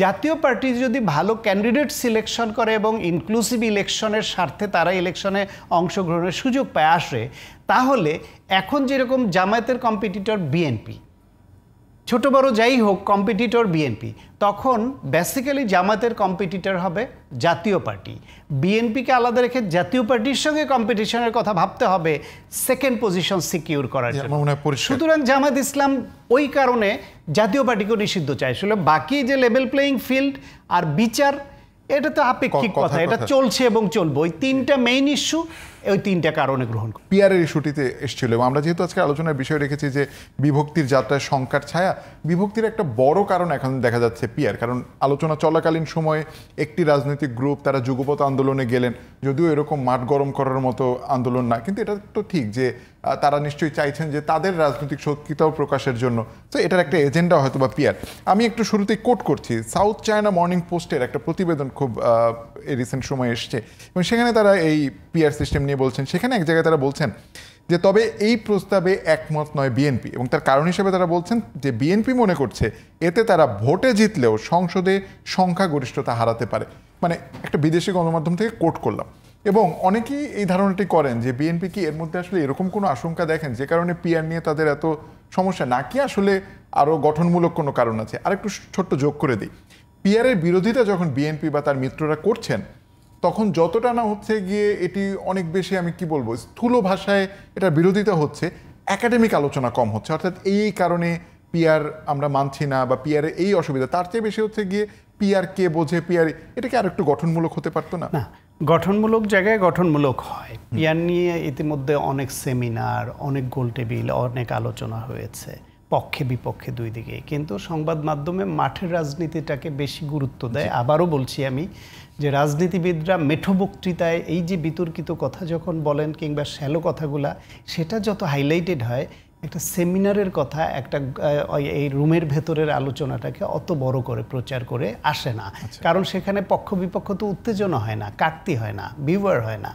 জাতীয় পার্টি যদি ভালো ক্যান্ডিডেট সিলেকশন করে এবং ইনক্লুসিভ ইলেকশনের স্বার্থে তারা ইলেকশনে অংশগ্রহণের সুযোগ পায় আসে, তাহলে এখন যেরকম জামায়াতের কম্পিটিটর বিএনপি, ছোট বড় যাই হোক কম্পিটিটর বিএনপি, তখন বেসিক্যালি জামায়াতের কম্পিটিটর হবে জাতীয় পার্টি। বিএনপিকে আলাদা রেখে জাতীয় পার্টির সঙ্গে কম্পিটিশনের কথা ভাবতে হবে সেকেন্ড পজিশন সিকিউর করার জন্য। সুতরাং জামায়াত ইসলাম ওই কারণে জাতীয় পার্টিকে নিষিদ্ধ চাইছিল। বাকি যে লেভেল প্লেয়িং ফিল্ড আর বিচার, এটা তো আপেক্ষিক কথা, এটা চলছে এবং চলবে। ওই তিনটা মেইন ইস্যু, ওই তিনটা কারণে গ্রহণ করি। পিয়ারের ইস্যুটিতে এসেছিল এবং আমরা যেহেতু আজকে আলোচনার বিষয় রেখেছি যে বিভক্তির যাত্রায় শঙ্কার ছায়া, বিভক্তির একটা বড় কারণ এখন দেখা যাচ্ছে পিয়ার। কারণ আলোচনা চলাকালীন সময়ে একটি রাজনৈতিক গ্রুপ তারা যুগপৎ আন্দোলনে গেলেন, যদিও এরকম মাঠ গরম করার মতো আন্দোলন না, কিন্তু এটা তো ঠিক যে তারা নিশ্চয়ই চাইছেন যে তাদের রাজনৈতিক সক্রিয়তাও প্রকাশের জন্য, তো এটার একটা এজেন্ডা হয়তো বা পিয়ার। আমি একটু শুরুতেই কোট করছি সাউথ চায়না মর্নিং পোস্টের একটা প্রতিবেদন, খুব রিসেন্ট সময় এসছে, এবং সেখানে তারা এই পিয়ার সিস্টেম নিয়ে বলছেন। সেখানে এক জায়গায় তারা বলছেন যে তবে এই প্রস্তাবে একমত নয় বিএনপি, এবং তার কারণ হিসেবে তারা বলছেন যে বিএনপি মনে করছে এতে তারা ভোটে জিতলেও সংসদে সংখ্যাগরিষ্ঠতা হারাতে পারে। মানে একটা বিদেশি গণমাধ্যম থেকে কোট করলাম। এবং অনেকেই এই ধারণাটি করেন যে বিএনপি কি এর মধ্যে আসলে এরকম কোনো আশঙ্কা দেখেন যে কারণে পিয়ার নিয়ে তাদের এত সমস্যা, নাকি আসলে আরও গঠনমূলক কোনো কারণ আছে। আর একটু ছোট্ট যোগ করে দিই, পিয়ারের বিরোধিতা যখন বিএনপি বা তার মিত্ররা করছেন, তখন যতটা না হচ্ছে গিয়ে এটি অনেক বেশি, আমি কি বলবো, স্থূল ভাষায় এটার বিরোধিতা হচ্ছে, একাডেমিক আলোচনা কম হচ্ছে। অর্থাৎ এই কারণে পিয়ার আমরা মানছি না বা পিয়ারের এই অসুবিধা, তার চেয়ে বেশি হচ্ছে গিয়ে পিয়ার কে বোঝে, পিয়ার এটা কি আর একটু গঠনমূলক হতে পারতো না? গঠনমূলক জায়গায় গঠনমূলক হয়। পিয়ার নিয়ে ইতিমধ্যে অনেক সেমিনার, অনেক গোল টেবিল, অনেক আলোচনা হয়েছে পক্ষে বিপক্ষে দুই দিকে, কিন্তু সংবাদ মাধ্যমে মাঠের রাজনীতিটাকে বেশি গুরুত্ব দেয়। আবারও বলছি আমি যে রাজনীতিবিদরা মেঠো বক্তৃতায় এই যে বিতর্কিত কথা যখন বলেন কিংবা শ্যালো কথাগুলা, সেটা যত হাইলাইটেড হয়, একটা সেমিনারের কথা, একটা এই রুমের ভেতরের আলোচনাটাকে অত বড় করে প্রচার করে আসে না। কারণ সেখানে পক্ষ বিপক্ষ তো উত্তেজনা হয় না, কাটতি হয় না, বিভার হয় না।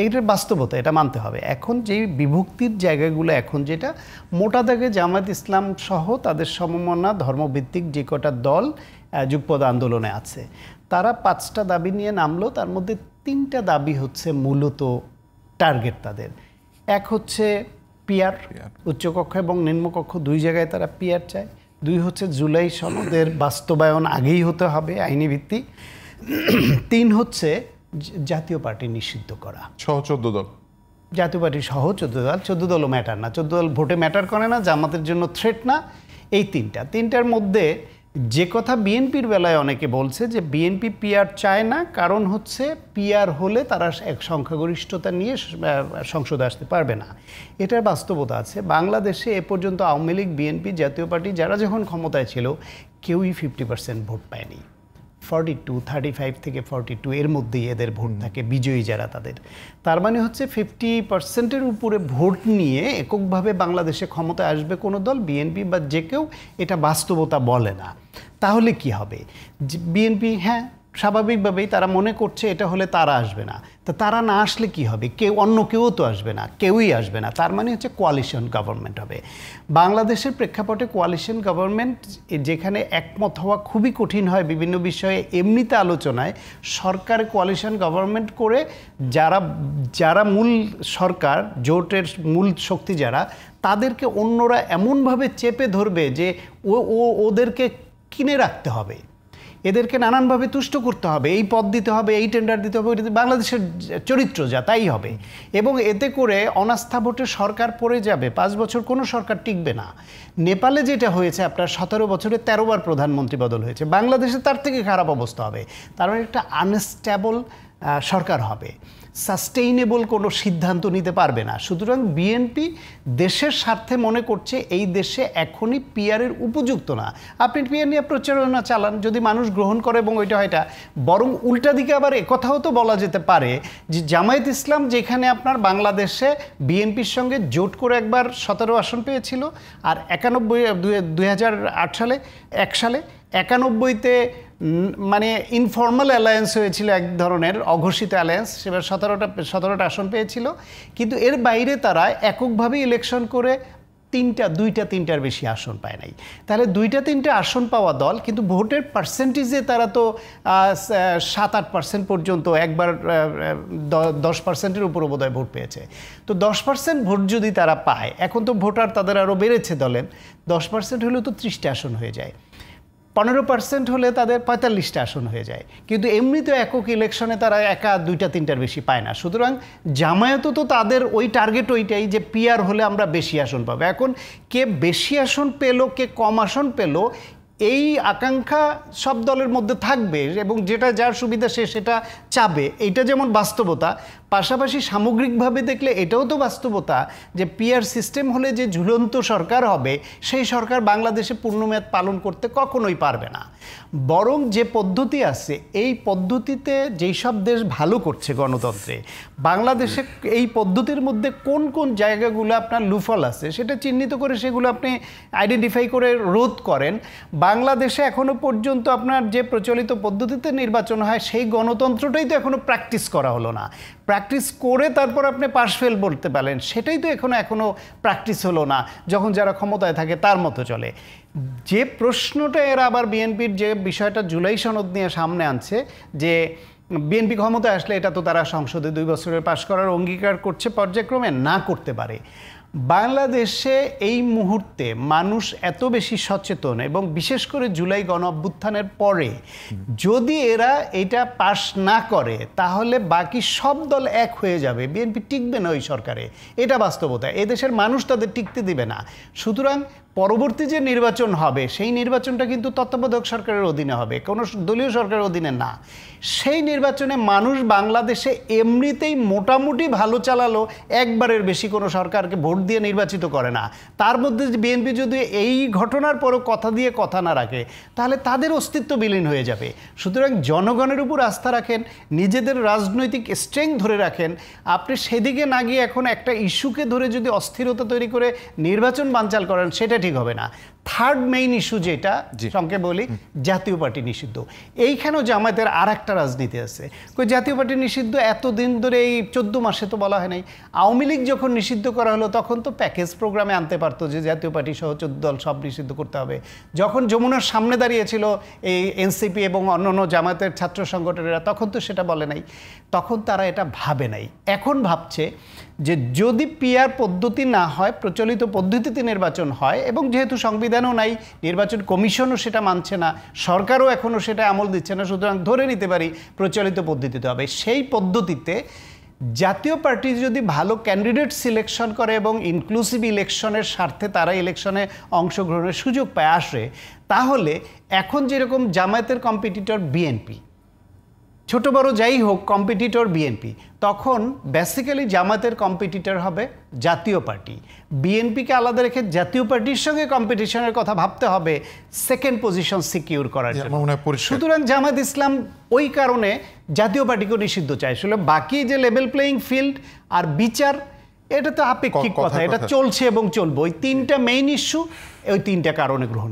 এইটার বাস্তবতা, এটা মানতে হবে। এখন যে বিভক্তির জায়গাগুলো, এখন যেটা মোটা দাগে জামায়াত ইসলাম সহ তাদের সমমনা ধর্মভিত্তিক যে কটা দল যুগপৎ আন্দোলনে আছে, তারা 5টা দাবি নিয়ে নামলো। তার মধ্যে 3টা দাবি হচ্ছে মূলত টার্গেট তাদের। এক হচ্ছে পিয়ার, উচ্চকক্ষ এবং নিম্নকক্ষ দুই জায়গায় তারা পিয়ার চায়। 2 হচ্ছে জুলাই সনদের বাস্তবায়ন আগেই হতে হবে আইনি ভিত্তি। 3 হচ্ছে জাতীয় পার্টি নিষিদ্ধ করা সহ 14 দল, জাতীয় পার্টি সহ 14 দল। 14 দলও ম্যাটার না, 14 দল ভোটে ম্যাটার করে না, জামাতের জন্য থ্রেট না। এই 3টার মধ্যে যে কথা বিএনপির বেলায় অনেকে বলছে যে বিএনপি পিয়ার চায় না, কারণ হচ্ছে পিয়ার হলে তারা এক সংখ্যাগরিষ্ঠতা নিয়ে সংসদে আসতে পারবে না। এটার বাস্তবতা আছে। বাংলাদেশে এ পর্যন্ত আওয়ামী লীগ, বিএনপি, জাতীয় পার্টি যারা যখন ক্ষমতায় ছিল, কেউই 50% ভোট পায়নি। 42, 35 থেকে 42 এর মধ্যেই এদের ভোট থাকে, বিজয়ী যারা তাদের। তার মানে হচ্ছে 50%-এর উপরে ভোট নিয়ে এককভাবে বাংলাদেশে ক্ষমতায় আসবে কোনো দল, বিএনপি বা যে কেউ, এটা বাস্তবতা বলে না। তাহলে কি হবে? বিএনপি স্বাভাবিকভাবেই তারা মনে করছে এটা হলে তারা আসবে না। তা তারা না আসলে কি হবে? অন্য কেউ তো আসবে না, কেউই আসবে না। তার মানে হচ্ছে কোয়ালিশন গভর্নমেন্ট হবে। বাংলাদেশের প্রেক্ষাপটে কোয়ালিশন গভর্নমেন্ট, যেখানে একমত হওয়া খুবই কঠিন হয় বিভিন্ন বিষয়ে, এমনিতে আলোচনায় সরকার কোয়ালিশন গভর্নমেন্ট করে যারা মূল সরকার, জোটের মূল শক্তি যারা, তাদেরকে অন্যরা এমনভাবে চেপে ধরবে যে ওদেরকে কিনে রাখতে হবে, এদেরকে নানানভাবে তুষ্ট করতে হবে, এই পদ দিতে হবে, এই টেন্ডার দিতে হবে। বাংলাদেশের চরিত্র যা, তাই হবে। এবং এতে করে অনাস্থা ভোটে সরকার পড়ে যাবে, 5 বছর কোনো সরকার টিকবে না। নেপালে যেটা হয়েছে, আপনার 17 বছরে 13 বার প্রধানমন্ত্রী বদল হয়েছে, বাংলাদেশে তার থেকে খারাপ অবস্থা হবে। তার মানে একটা আনস্টেবল সরকার হবে, সাস্টেইনেবল কোনো সিদ্ধান্ত নিতে পারবে না। সুতরাং বিএনপি দেশের স্বার্থে মনে করছে এই দেশে এখনই পিয়ারের উপযুক্ত না। আপনি পিয়ার নিয়ে প্রচারণা চালান, যদি মানুষ গ্রহণ করে এবং ওইটা হয়, বরং উল্টা দিকে আবার একথাও তো বলা যেতে পারে যে জামায়াত ইসলাম যেখানে আপনার বাংলাদেশে বিএনপির সঙ্গে জোট করে একবার 17 আসন পেয়েছিল, আর 2008 সালে 91-তে মানে ইনফর্মাল অ্যালায়েন্স হয়েছিল, এক ধরনের অঘোষিত অ্যালায়েন্স, সেবার 17টা আসন পেয়েছিল। কিন্তু এর বাইরে তারা এককভাবে ইলেকশন করে দুইটা তিনটার বেশি আসন পায় নাই। তাহলে 2-3 আসন পাওয়া দল, কিন্তু ভোটের পার্সেন্টেজে তারা তো 7-8% পর্যন্ত, একবার 10%-এর উপরও বোধহয় ভোট পেয়েছে। তো 10% ভোট যদি তারা পায়, এখন তো ভোটার তাদের আরও বেড়েছে দলের, 10% হলেও তো 30টা আসন হয়ে যায়, 15% হলে তাদের 45টা আসন হয়ে যায়। কিন্তু এমনিতে একক ইলেকশনে তারা একা 2-3টার বেশি পায় না। সুতরাং জামায়াতও তো তাদের ওই টার্গেট ওইটাই, যে পিআর হলে আমরা বেশি আসন পাবো। এখন কে বেশি আসন পেলো, কে কম আসন পেলো, এই আকাঙ্ক্ষা সব দলের মধ্যে থাকবে, এবং যেটা যার সুবিধা সে সেটা চাবে। এইটা যেমন বাস্তবতা, পাশাপাশি সামগ্রিকভাবে দেখলে এটাও তো বাস্তবতা যে পিআর সিস্টেম হলে যে ঝুলন্ত সরকার হবে, সেই সরকার বাংলাদেশে পূর্ণমেয়াদ পালন করতে কখনোই পারবে না। বরং যে পদ্ধতি আছে, এই পদ্ধতিতে যেই সব দেশ ভালো করছে গণতন্ত্রে, বাংলাদেশে এই পদ্ধতির মধ্যে কোন কোন জায়গাগুলো আপনার লুফল আছে সেটা চিহ্নিত করে সেগুলো আপনি আইডেন্টিফাই করে রোধ করেন। বাংলাদেশে এখনো পর্যন্ত আপনার যে প্রচলিত পদ্ধতিতে নির্বাচন হয়, সেই গণতন্ত্রটাই তো এখনো প্র্যাকটিস করা হলো না। প্র্যাকটিস করে তারপর আপনি পাশ ফেল বলতে পারেন, সেটাই তো এখনো প্র্যাকটিস হলো না, যখন যারা ক্ষমতায় থাকে তার মতো চলে। যে প্রশ্নটা এরা আবার বিএনপির যে বিষয়টা জুলাই সনদ নিয়ে সামনে আনছে, যে বিএনপি ক্ষমতায় আসলে এটা তো তারা সংসদে 2 বছরের পাশ করার অঙ্গীকার করছে, পর্যায়ক্রমে না করতে পারে। বাংলাদেশে এই মুহূর্তে মানুষ এত বেশি সচেতন, এবং বিশেষ করে জুলাই গণ অভ্যুত্থানের পরে যদি এরা এটা পাশ না করে, তাহলে বাকি সব দল এক হয়ে যাবে, বিএনপি টিকবে না ওই সরকারে। এটা বাস্তবতা, এদেশের মানুষ তাদের টিকতে দিবে না। সুতরাং পরবর্তী যে নির্বাচন হবে, সেই নির্বাচনটা কিন্তু তত্ত্বাবধায়ক সরকারের অধীনে হবে, কোনো দলীয় সরকারের অধীনে না। সেই নির্বাচনে মানুষ বাংলাদেশে এমনিতেই মোটামুটি ভালো চালালো, একবারের বেশি কোনো সরকারকে ভোট দিয়ে নির্বাচিত করে না। তার মধ্যে বিএনপি যদি এই ঘটনার পরও কথা দিয়ে কথা না রাখে, তাহলে তাদের অস্তিত্ব বিলীন হয়ে যাবে। সুতরাং জনগণের উপর আস্থা রাখেন, নিজেদের রাজনৈতিক স্ট্রেংথ ধরে রাখেন। আপনি সেদিকে না গিয়ে এখন একটা ইস্যুকে ধরে যদি অস্থিরতা তৈরি করে নির্বাচন বানচাল করেন, সেটা ঠিক হবে না। থার্ড মেইন ইস্যু যেটা সংক্ষেপে বলি, জাতীয় পার্টি নিষিদ্ধ। এইখানেও জামায়াতের আর একটা রাজনীতি আছে। জাতীয় পার্টি নিষিদ্ধ এতদিন ধরে, এই 14 মাসে তো বলা হয় নাই। আওয়ামী লীগ যখন নিষিদ্ধ করা হলো, তখন তো প্যাকেজ প্রোগ্রামে আনতে পারতো যে জাতীয় পার্টি সহ 14 দল সব নিষিদ্ধ করতে হবে। যখন যমুনার সামনে দাঁড়িয়েছিল এই এনসিপি এবং অন্যান্য জামায়াতের ছাত্র সংগঠনেরা, তখন তো সেটা বলে নাই, তখন তারা এটা ভাবে নাই। এখন ভাবছে যে যদি পিআর পদ্ধতি না হয়, প্রচলিত পদ্ধতিতে নির্বাচন হয়, এবং যেহেতু সংবিধানও নাই, নির্বাচন কমিশনও সেটা মানছে না, সরকারও এখনও সেটা আমল দিচ্ছে না, সুতরাং ধরে নিতে পারি প্রচলিত পদ্ধতিতে হবে। সেই পদ্ধতিতে জাতীয় পার্টি যদি ভালো ক্যান্ডিডেট সিলেকশন করে এবং ইনক্লুসিভ ইলেকশনের স্বার্থে তারা ইলেকশনে অংশগ্রহণের সুযোগ পায় আসে, তাহলে এখন যেরকম জামায়াতের কম্পিটিটর বিএনপি, ছোট বড় যাই হোক কম্পিটিটর বিএনপি, তখন বেসিক্যালি জামায়াতের কম্পিটিটর হবে জাতীয় পার্টি। বিএনপিকে আলাদা রেখে জাতীয় পার্টির সঙ্গে কম্পিটিশনের কথা ভাবতে হবে সেকেন্ড পজিশন সিকিউর করার জন্য। সুতরাং জামায়াত ইসলাম ওই কারণে জাতীয় পার্টিকেও নিষিদ্ধ চাইছিল। বাকি যে লেভেল প্লেয়িং ফিল্ড আর বিচার, এটা তো আপেক্ষিক কথা, এটা চলছে এবং চলবে। ওই 3টা মেইন ইস্যু, ওই 3টা কারণে গ্রহণ